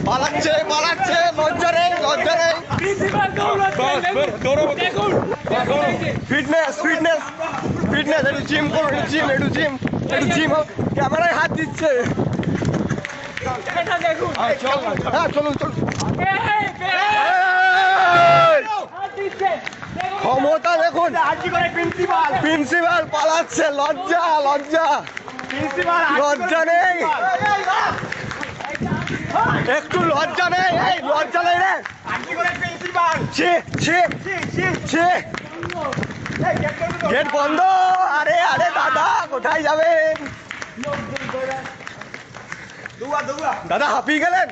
পালাচ্ছে পালাচ্ছে, লজ্জা নেই লজ্জা নেই। ফিটনেস ফিটনেস ফিটনেস, একটু জিম করো, একটু জিম একটু জিম একটু জিম হোক। ক্যামেরায় হাত দিচ্ছে। হ্যাঁ চলুন চলুন। ক্ষমতা দেখুন, প্রিন্সিপাল পালাচ্ছে, লজ্জা লজ্জা লজ্জা নেই, একটু লজ্জা নেই, এই লজ্জা নেই রে। ছি ছি ছি, গেট বন্ধ। আরে আরে দাদা কোথায় যাবেন দাদা, হাঁপিয়ে গেলেন?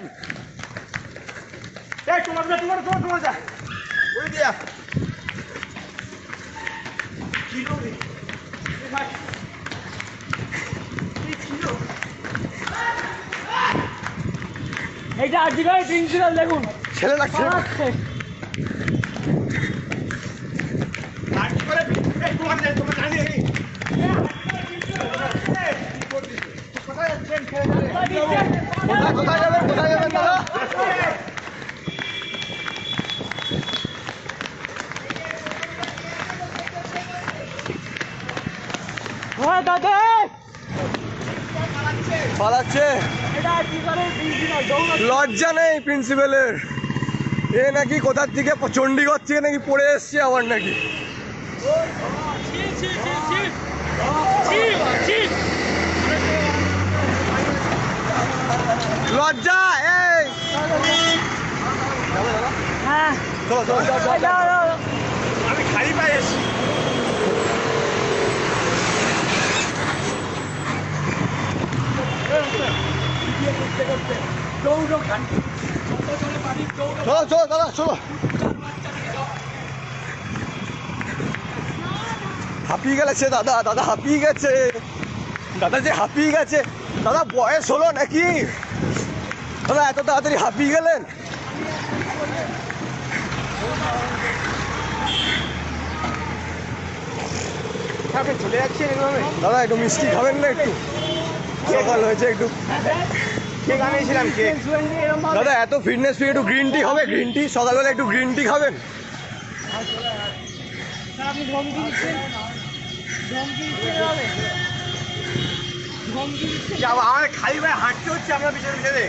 এইটা আজকে প্রিন্সিপাল দেখুন ছেলে লাগছে। কোথায় যাবেন দাদা? দাদা পালাচ্ছে, লজ্জা নেই প্রিন্সিপালের। এ নাকি কোথার থেকে, চণ্ডীগড় থেকে নাকি পড়ে এসছে আবার নাকি। লজ্জা, এই হ্যাঁ চলো চলো চলো, আমি খালি পায়ে এসছি। চলো চলো দাদা চলো। হাঁপিয়ে গেছে দাদা, দাদা হাঁপিয়ে গেছে, দাদা যে হাঁপিয়ে গেছে। দাদা বয়স হলো নাকি দাদা, এত তাড়াতাড়ি হাঁপিয়ে গেলেন? চলে যাচ্ছে দাদা একটু মিষ্টি খাবেন না? একটু সকাল হয়েছে, একটু কেক আনিয়েছিলাম কেক। দাদা এত ফিটনেস ফি, একটু গ্রিন টি হবে, গ্রিন টি সকালবেলা একটু গ্রিন টি খাবেন। আপনি ধমকি দিচ্ছেন, আমাদের খালি পায়ে হাঁটতে হচ্ছে, আমরা পিছনে পিছনে